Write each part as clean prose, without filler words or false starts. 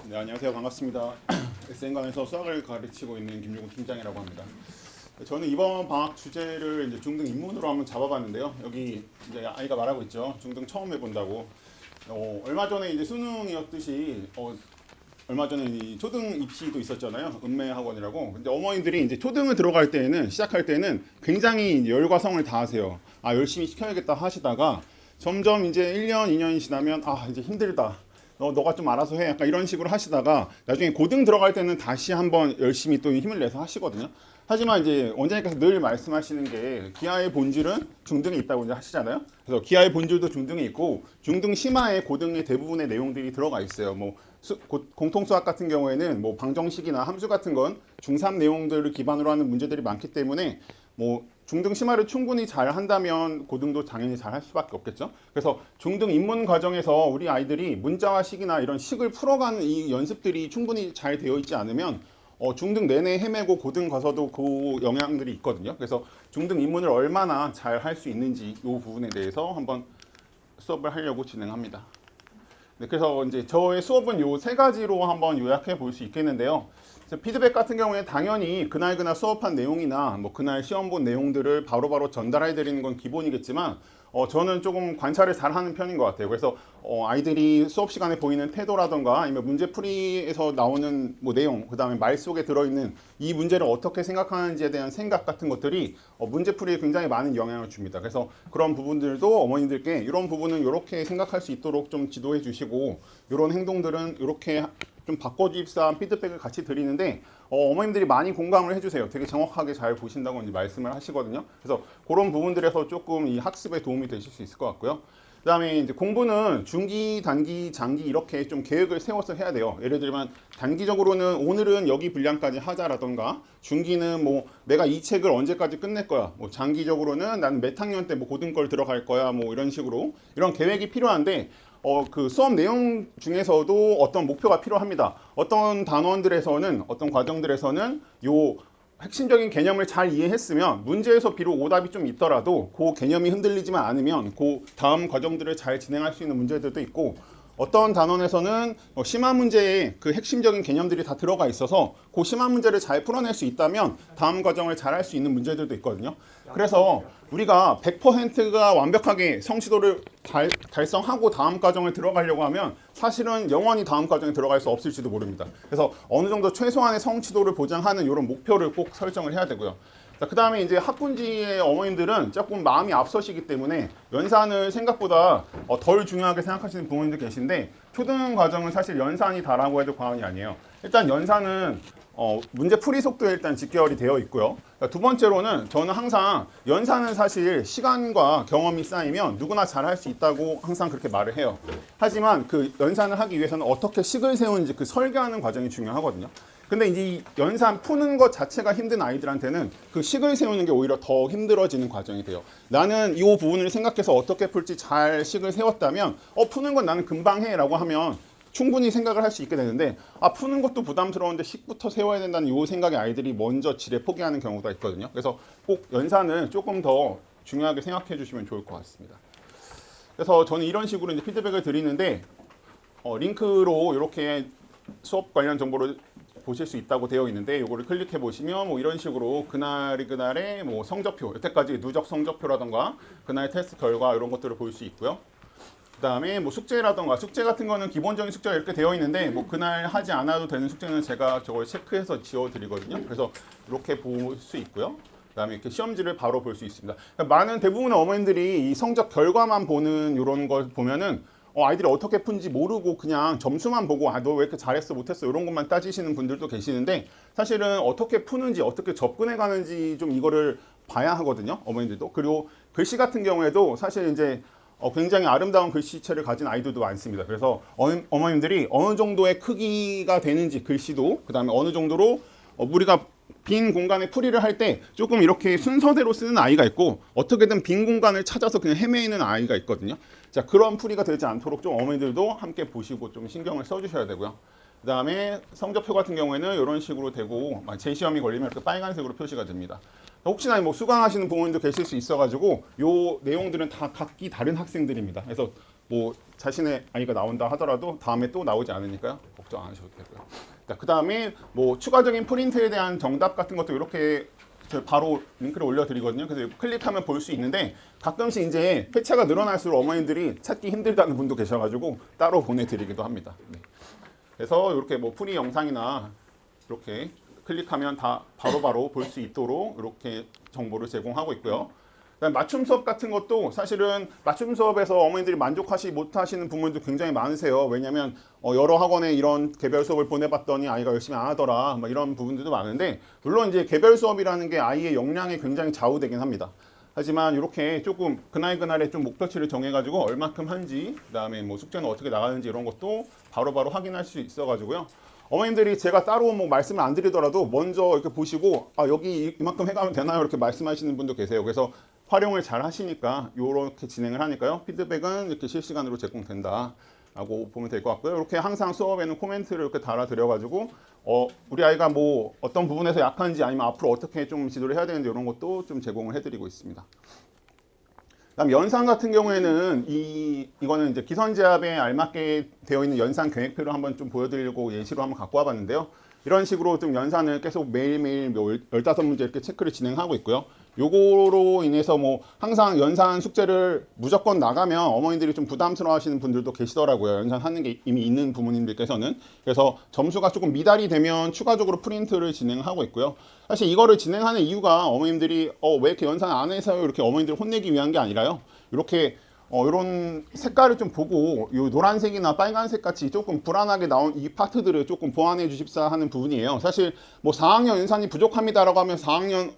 네, 안녕하세요. 반갑습니다. SN관에서 수학을 가르치고 있는 김종국 팀장이라고 합니다. 저는 이번 방학 주제를 이제 중등 입문으로 한번 잡아봤는데요. 여기 이제 아이가 말하고 있죠. 중등 처음 해본다고. 얼마 전에 이제 수능이었듯이 얼마 전에 이 초등 입시도 있었잖아요. 읍매학원이라고. 근데 어머님들이 이제 초등을 들어갈 때에는 시작할 때는 굉장히 열과 성을 다하세요. 아, 열심히 시켜야겠다 하시다가 점점 이제 1년, 2년이 지나면 아, 이제 힘들다. 너가 좀 알아서 해. 약간 이런 식으로 하시다가 나중에 고등 들어갈 때는 다시 한번 열심히 또 힘을 내서 하시거든요. 하지만 이제 원장님께서 늘 말씀하시는 게 기하의 본질은 중등에 있다고 이제 하시잖아요. 그래서 기하의 본질도 중등에 있고 중등 심화에 고등의 대부분의 내용들이 들어가 있어요. 뭐 공통수학 같은 경우에는 뭐 방정식이나 함수 같은 건 중3 내용들을 기반으로 하는 문제들이 많기 때문에 뭐 중등 심화를 충분히 잘 한다면 고등도 당연히 잘 할 수밖에 없겠죠. 그래서 중등 입문 과정에서 우리 아이들이 문자와 식이나 이런 식을 풀어가는 이 연습들이 충분히 잘 되어 있지 않으면 중등 내내 헤매고 고등 가서도 그 영향들이 있거든요. 그래서 중등 입문을 얼마나 잘 할 수 있는지 이 부분에 대해서 한번 수업을 하려고 진행합니다. 네, 그래서 이제 저의 수업은 요 세 가지로 한번 요약해 볼 수 있겠는데요. 피드백 같은 경우에 당연히 그날 수업한 내용이나 뭐 그날 시험 본 내용들을 바로바로 전달해 드리는 건 기본이겠지만 저는 조금 관찰을 잘 하는 편인 것 같아요. 그래서 아이들이 수업 시간에 보이는 태도라던가 아니면 문제풀이에서 나오는 뭐 내용, 그 다음에 말 속에 들어있는 이 문제를 어떻게 생각하는지에 대한 생각 같은 것들이 문제풀이에 굉장히 많은 영향을 줍니다. 그래서 그런 부분들도 어머님들께 이런 부분은 이렇게 생각할 수 있도록 좀 지도해 주시고 이런 행동들은 이렇게 좀 바꿔주입사한 피드백을 같이 드리는데 어머님들이 많이 공감을 해주세요. 되게 정확하게 잘 보신다고 이제 말씀을 하시거든요. 그래서 그런 부분들에서 조금 이 학습에 도움이 되실 수 있을 것 같고요. 그 다음에 이제 공부는 중기, 단기, 장기 이렇게 좀 계획을 세워서 해야 돼요. 예를 들면 단기적으로는 오늘은 여기 분량까지 하자라던가 중기는 뭐 내가 이 책을 언제까지 끝낼 거야. 뭐 장기적으로는 나는 몇 학년 때 뭐 고등 걸 들어갈 거야. 뭐 이런 식으로 이런 계획이 필요한데 그 수업 내용 중에서도 어떤 목표가 필요합니다. 어떤 단원들에서는 어떤 과정들에서는 요 핵심적인 개념을 잘 이해했으면 문제에서 비록 오답이 좀 있더라도 그 개념이 흔들리지만 않으면 그 다음 과정들을 잘 진행할 수 있는 문제들도 있고 어떤 단원에서는 심화 문제에 그 핵심적인 개념들이 다 들어가 있어서 그 심화 문제를 잘 풀어낼 수 있다면 다음 과정을 잘 할 수 있는 문제들도 있거든요. 그래서 우리가 100%가 완벽하게 성취도를 달성하고 다음 과정을 들어가려고 하면 사실은 영원히 다음 과정에 들어갈 수 없을지도 모릅니다. 그래서 어느 정도 최소한의 성취도를 보장하는 이런 목표를 꼭 설정을 해야 되고요. 그 다음에 이제 학군지의 어머님들은 조금 마음이 앞서시기 때문에 연산을 생각보다 덜 중요하게 생각하시는 부모님들 계신데 초등 과정은 사실 연산이 다라고 해도 과언이 아니에요. 일단 연산은 문제 풀이 속도에 일단 직결이 되어 있고요. 두 번째로는 저는 항상 연산은 사실 시간과 경험이 쌓이면 누구나 잘할 수 있다고 항상 그렇게 말을 해요. 하지만 그 연산을 하기 위해서는 어떻게 식을 세우는지 그 설계하는 과정이 중요하거든요. 근데 이제 이 연산 푸는 것 자체가 힘든 아이들한테는 그 식을 세우는 게 오히려 더 힘들어지는 과정이 돼요. 나는 이 부분을 생각해서 어떻게 풀지 잘 식을 세웠다면 푸는 건 나는 금방 해 라고 하면 충분히 생각을 할 수 있게 되는데 푸는 것도 부담스러운데 식부터 세워야 된다는 이 생각에 아이들이 먼저 지레 포기하는 경우가 있거든요. 그래서 꼭 연산을 조금 더 중요하게 생각해 주시면 좋을 것 같습니다. 그래서 저는 이런 식으로 이제 피드백을 드리는데 링크로 이렇게 수업 관련 정보를 보실 수 있다고 되어 있는데 이거를 클릭해 보시면 뭐 이런 식으로 그날의 뭐 성적표, 여태까지 누적 성적표라던가 그날 테스트 결과 이런 것들을 볼 수 있고요. 그 다음에 뭐 숙제라던가 숙제 같은 거는 기본적인 숙제가 이렇게 되어 있는데 뭐 그날 하지 않아도 되는 숙제는 제가 저걸 체크해서 지워 드리거든요. 그래서 이렇게 볼 수 있고요. 그 다음에 이렇게 시험지를 바로 볼 수 있습니다. 그러니까 많은 대부분의 어머님들이 이 성적 결과만 보는 이런 걸 보면은 아이들이 어떻게 푼지 모르고 그냥 점수만 보고 너 왜 이렇게 잘했어 못했어 이런 것만 따지시는 분들도 계시는데 사실은 어떻게 푸는지 어떻게 접근해 가는지 좀 이거를 봐야 하거든요. 어머님들도. 그리고 글씨 같은 경우에도 사실 이제 굉장히 아름다운 글씨체를 가진 아이들도 많습니다. 그래서 어머님들이 어느 정도의 크기가 되는지 글씨도 그 다음에 어느 정도로 우리가 빈 공간에 풀이를 할 때 조금 이렇게 순서대로 쓰는 아이가 있고 어떻게든 빈 공간을 찾아서 그냥 헤매이는 아이가 있거든요. 자, 그런 풀이가 되지 않도록 좀 어머니들도 함께 보시고 좀 신경을 써주셔야 되고요. 그 다음에 성적표 같은 경우에는 이런 식으로 되고 재시험이 걸리면 이렇게 빨간색으로 표시가 됩니다. 혹시나 뭐 수강하시는 부모님도 계실 수 있어가지고 요 내용들은 다 각기 다른 학생들입니다. 그래서 뭐 자신의 아이가 나온다 하더라도 다음에 또 나오지 않으니까요. 걱정 안 하셔도 되고요. 그 다음에 뭐 추가적인 프린트에 대한 정답 같은 것도 이렇게 바로 링크를 올려드리거든요. 그래서 클릭하면 볼 수 있는데 가끔씩 이제 회차가 늘어날수록 어머님들이 찾기 힘들다는 분도 계셔가지고 따로 보내드리기도 합니다. 네. 그래서 이렇게 뭐 프리 영상이나 이렇게 클릭하면 다 바로바로 볼 수 있도록 이렇게 정보를 제공하고 있고요. 맞춤 수업 같은 것도 사실은 맞춤 수업에서 어머니들이 만족하시 못하시는 부분도 굉장히 많으세요. 왜냐하면 여러 학원에 이런 개별 수업을 보내봤더니 아이가 열심히 안 하더라, 이런 부분들도 많은데, 물론 이제 개별 수업이라는 게 아이의 역량에 굉장히 좌우되긴 합니다. 하지만 이렇게 조금 그날그날의 좀 목표치를 정해가지고 얼마큼 한지, 그다음에 뭐 숙제는 어떻게 나가는지 이런 것도 바로바로 확인할 수 있어가지고요. 어머님들이 제가 따로 뭐 말씀을 안 드리더라도 먼저 이렇게 보시고 여기 이만큼 해가면 되나요? 이렇게 말씀하시는 분도 계세요. 그래서 활용을 잘 하시니까 이렇게 진행을 하니까요. 피드백은 이렇게 실시간으로 제공된다 라고 보면 될 것 같고요. 이렇게 항상 수업에는 코멘트를 이렇게 달아드려가지고 우리 아이가 뭐 어떤 부분에서 약한지 아니면 앞으로 어떻게 좀 지도를 해야 되는지 이런 것도 좀 제공을 해드리고 있습니다. 그다음 연산 같은 경우에는 이거는 이제 기선제압에 알맞게 되어 있는 연산 계획표를 한번 좀 보여드리려고 예시로 한번 갖고 와봤는데요. 이런 식으로 좀 연산을 계속 매일매일 15문제 이렇게 체크를 진행하고 있고요. 요거로 인해서 뭐 항상 연산 숙제를 무조건 나가면 어머니들이 좀 부담스러워 하시는 분들도 계시더라고요. 연산하는 게 이미 있는 부모님들께서는. 그래서 점수가 조금 미달이 되면 추가적으로 프린트를 진행하고 있고요. 사실 이거를 진행하는 이유가 어머님들이 왜 이렇게 연산 안 해서요? 이렇게 어머님들을 혼내기 위한 게 아니라요. 이렇게 이런 색깔을 좀 보고 요 노란색이나 빨간색 같이 조금 불안하게 나온 이 파트들을 조금 보완해 주십사 하는 부분이에요. 사실 뭐 4학년 연산이 부족합니다라고 하면 4학년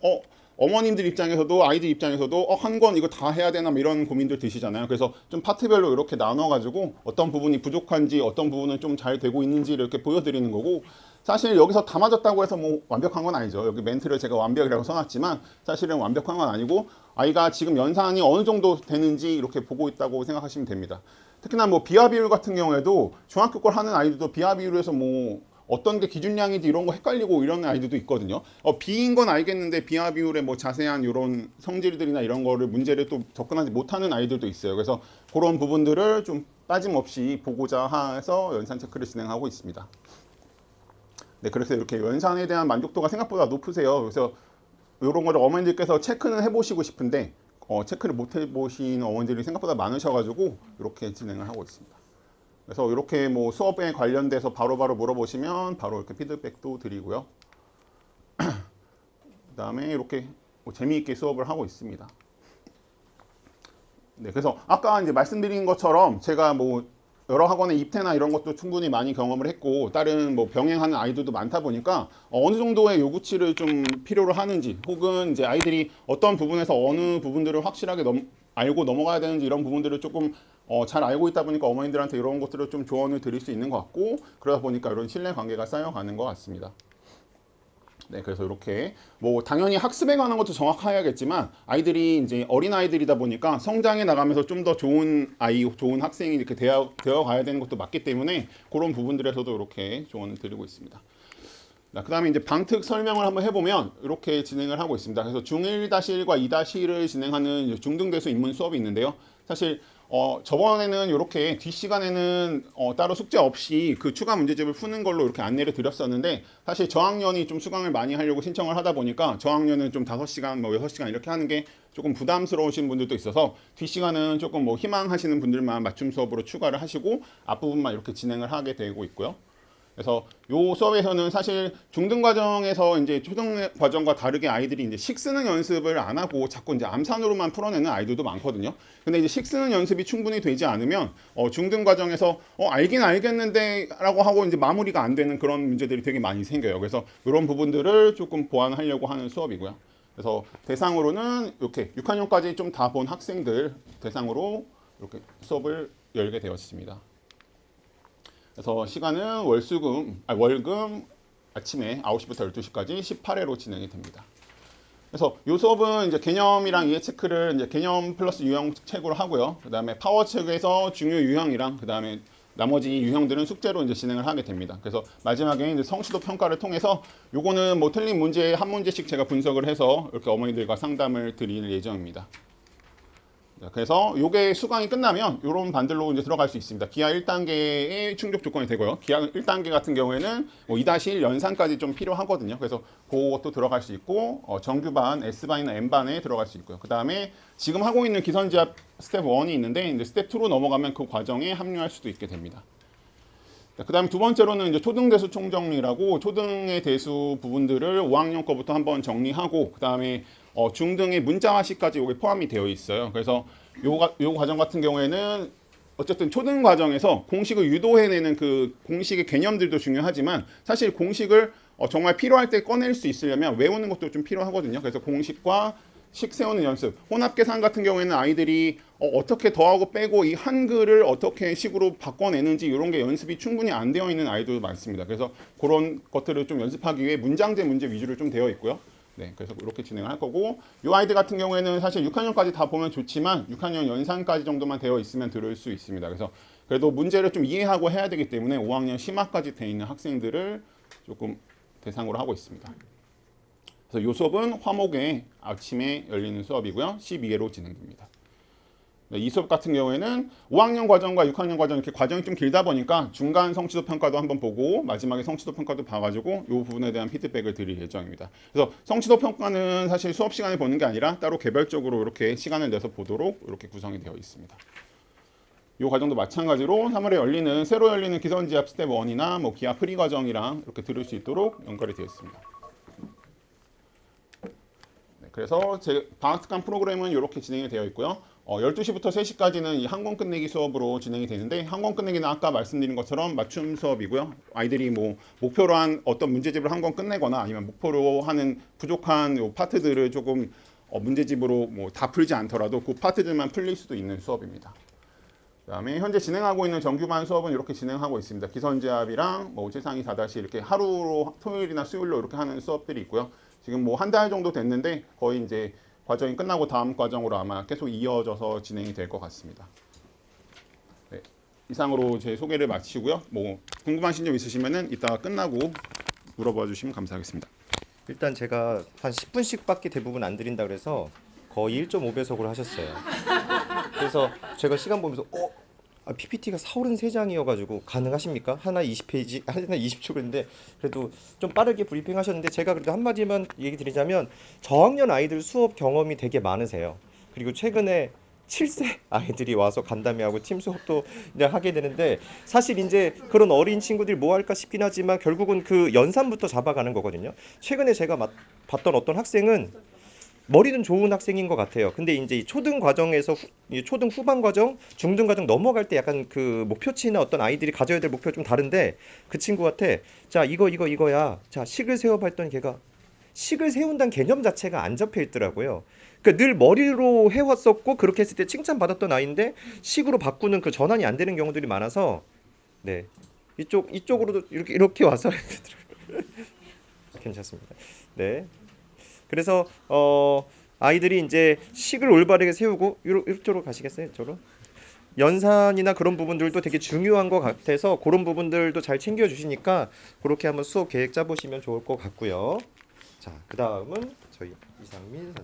어머님들 입장에서도 아이들 입장에서도 한 권 이거 다 해야 되나 뭐 이런 고민들 드시잖아요. 그래서 좀 파트별로 이렇게 나눠가지고 어떤 부분이 부족한지 어떤 부분은 좀 잘 되고 있는지를 이렇게 보여드리는 거고, 사실 여기서 다 맞았다고 해서 뭐 완벽한 건 아니죠. 여기 멘트를 제가 완벽이라고 써놨지만 사실은 완벽한 건 아니고 아이가 지금 연산이 어느 정도 되는지 이렇게 보고 있다고 생각하시면 됩니다. 특히나 뭐 비하 비율 같은 경우에도 중학교 걸 하는 아이들도 비하 비율에서 뭐 어떤 게 기준량인지 이런 거 헷갈리고 이런 아이들도 있거든요. B인 건 알겠는데 비하 비율에 뭐 자세한 이런 성질들이나 이런 거를 문제를 또 접근하지 못하는 아이들도 있어요. 그래서 그런 부분들을 좀 빠짐없이 보고자 해서 연산 체크를 진행하고 있습니다. 네, 그래서 이렇게 연산에 대한 만족도가 생각보다 높으세요. 그래서 이런 거를 어머니들께서 체크는 해보시고 싶은데 체크를 못 해보신 어머니들이 생각보다 많으셔가지고 이렇게 진행을 하고 있습니다. 그래서 이렇게 뭐 수업에 관련돼서 바로바로 물어보시면 바로 이렇게 피드백도 드리고요. 그다음에 이렇게 뭐 재미있게 수업을 하고 있습니다. 네, 그래서 아까 이제 말씀드린 것처럼 제가 뭐 여러 학원의 입대나 이런 것도 충분히 많이 경험을 했고 다른 뭐 병행하는 아이들도 많다 보니까 어느 정도의 요구치를 좀 필요로 하는지, 혹은 이제 아이들이 어떤 부분에서 어느 부분들을 확실하게 알고 넘어가야 되는지 이런 부분들을 조금 잘 알고 있다 보니까 어머니들한테 이런 것들을 좀 조언을 드릴 수 있는 것 같고, 그러다 보니까 이런 신뢰 관계가 쌓여가는 것 같습니다. 네, 그래서 이렇게 뭐 당연히 학습에 관한 것도 정확해야겠지만 아이들이 이제 어린 아이들이다 보니까 성장해 나가면서 좀 더 좋은 아이, 좋은 학생이 이렇게 되어 가야 되는 것도 맞기 때문에 그런 부분들에서도 이렇게 조언을 드리고 있습니다. 그 다음에 이제 방특 설명을 한번 해보면 이렇게 진행을 하고 있습니다. 그래서 중1-1과 2-1을 진행하는 중등대수 인문 수업이 있는데요. 사실 저번에는 이렇게 뒷시간에는 따로 숙제 없이 그 추가 문제집을 푸는 걸로 이렇게 안내를 드렸었는데, 사실 저학년이 좀 수강을 많이 하려고 신청을 하다 보니까 저학년은 좀 5시간, 뭐 6시간 이렇게 하는 게 조금 부담스러우신 분들도 있어서 뒷시간은 조금 뭐 희망하시는 분들만 맞춤 수업으로 추가를 하시고 앞부분만 이렇게 진행을 하게 되고 있고요. 그래서 요 수업에서는 사실 중등 과정에서 이제 초등 과정과 다르게 아이들이 이제 식 쓰는 연습을 안 하고 자꾸 이제 암산으로만 풀어내는 아이들도 많거든요. 근데 이제 식 쓰는 연습이 충분히 되지 않으면 중등 과정에서 알긴 알겠는데 라고 하고 이제 마무리가 안 되는 그런 문제들이 되게 많이 생겨요. 그래서 이런 부분들을 조금 보완하려고 하는 수업이고요. 그래서 대상으로는 이렇게 6학년까지 좀 다 본 학생들 대상으로 이렇게 수업을 열게 되었습니다. 그래서 시간은 월금 아침에 9시부터 12시까지 18회로 진행이 됩니다. 그래서 이 수업은 이제 개념이랑 이해 체크를 이제 개념 플러스 유형 책으로 하고요. 그다음에 파워 책에서 중요 유형이랑 그다음에 나머지 유형들은 숙제로 이제 진행을 하게 됩니다. 그래서 마지막에 이제 성취도 평가를 통해서 요거는 뭐 틀린 문제 한 문제씩 제가 분석을 해서 이렇게 어머니들과 상담을 드릴 예정입니다. 그래서 요게 수강이 끝나면 요런 반들로 이제 들어갈 수 있습니다. 기하 1단계의 충족 조건이 되고요. 기하 1단계 같은 경우에는 뭐 2-1 연산까지 좀 필요하거든요. 그래서 그것도 들어갈 수 있고 정규반, S반이나 M반에 들어갈 수 있고요. 그 다음에 지금 하고 있는 기선제압 스텝 1이 있는데 이제 스텝 2로 넘어가면 그 과정에 합류할 수도 있게 됩니다. 그 다음에 두 번째로는 이제 초등대수 총정리라고 초등의 대수 부분들을 5학년 거부터 한번 정리하고 그 다음에 중등의 문자화시까지 이게 포함이 되어 있어요. 그래서 요 과정 같은 경우에는 어쨌든 초등 과정에서 공식을 유도해내는 그 공식의 개념들도 중요하지만 사실 공식을 정말 필요할 때 꺼낼 수 있으려면 외우는 것도 좀 필요하거든요. 그래서 공식과 식 세우는 연습, 혼합 계산 같은 경우에는 아이들이 어떻게 더하고 빼고 이 한글을 어떻게 식으로 바꿔내는지 이런 게 연습이 충분히 안 되어 있는 아이들도 많습니다. 그래서 그런 것들을 좀 연습하기 위해 문장제 문제 위주로 좀 되어 있고요. 네, 그래서 이렇게 진행을 할 거고 이 아이들 같은 경우에는 사실 6학년까지 다 보면 좋지만 6학년 연산까지 정도만 되어 있으면 들을 수 있습니다. 그래서 그래도 문제를 좀 이해하고 해야 되기 때문에 5학년 심화까지 돼 있는 학생들을 조금 대상으로 하고 있습니다. 그래서 이 수업은 화목에 아침에 열리는 수업이고요. 12회로 진행됩니다. 이 수업 같은 경우에는 5학년 과정과 6학년 과정 이렇게 과정이 좀 길다 보니까 중간 성취도 평가도 한번 보고 마지막에 성취도 평가도 봐가지고 이 부분에 대한 피드백을 드릴 예정입니다. 그래서 성취도 평가는 사실 수업 시간에 보는 게 아니라 따로 개별적으로 이렇게 시간을 내서 보도록 이렇게 구성이 되어 있습니다. 이 과정도 마찬가지로 3월에 열리는 새로 열리는 기선제압 스텝 1이나 뭐 기하 프리 과정이랑 이렇게 들을 수 있도록 연결이 되어 있습니다. 그래서 제 방학 특강 프로그램은 이렇게 진행이 되어 있고요. 12시부터 3시까지는 이 한 권 끝내기 수업으로 진행이 되는데 한 권 끝내기는 아까 말씀드린 것처럼 맞춤 수업이고요. 아이들이 뭐 목표로 한 어떤 문제집을 한 권 끝내거나 아니면 목표로 하는 부족한 요 파트들을 조금 문제집으로 뭐 다 풀지 않더라도 그 파트들만 풀릴 수도 있는 수업입니다. 그다음에 현재 진행하고 있는 정규반 수업은 이렇게 진행하고 있습니다. 기선제압이랑 뭐 7상위 4-1 이렇게 하루로 토요일이나 수요일로 이렇게 하는 수업들이 있고요. 지금 뭐 한 달 정도 됐는데 거의 이제 과정이 끝나고 다음 과정으로 아마 계속 이어져서 진행이 될 것 같습니다. 네, 이상으로 제 소개를 마치고요. 뭐 궁금하신 점 있으시면은 이따가 끝나고 물어봐 주시면 감사하겠습니다. 일단 제가 한 10분씩밖에 대부분 안 드린다 그래서 거의 1.5배속으로 하셨어요. 그래서 제가 시간 보면서 PPT가 43장이어가지고 가능하십니까? 하나 20페이지, 하나 20초 그랬는데 그래도 좀 빠르게 브리핑 하셨는데 제가 그래도 한마디만 얘기 드리자면 저학년 아이들 수업 경험이 되게 많으세요. 그리고 최근에 7세 아이들이 와서 간담회하고 팀 수업도 이제 하게 되는데 사실 이제 그런 어린 친구들이 뭐 할까 싶긴 하지만 결국은 그 연산부터 잡아가는 거거든요. 최근에 제가 봤던 어떤 학생은 머리는 좋은 학생인 것 같아요. 근데 이제 초등 과정에서 초등 후반 과정, 중등 과정 넘어갈 때 약간 그 목표치나 어떤 아이들이 가져야 될 목표가 좀 다른데 그 친구한테 자 이거야. 자 식을 세워봐 했더니 걔가 식을 세운다는 개념 자체가 안 잡혀 있더라고요. 그러니까 늘 머리로 해왔었고 그렇게 했을 때 칭찬받았던 아이인데 식으로 바꾸는 그 전환이 안 되는 경우들이 많아서 네 이쪽으로도 이렇게 와서 괜찮습니다. 네. 그래서 아이들이 이제 식을 올바르게 세우고 이쪽으로 가시겠어요? 이쪽으로? 연산이나 그런 부분들도 되게 중요한 것 같아서 그런 부분들도 잘 챙겨주시니까 그렇게 한번 수업 계획 짜보시면 좋을 것 같고요. 자, 그 다음은 저희 이상민 선생님.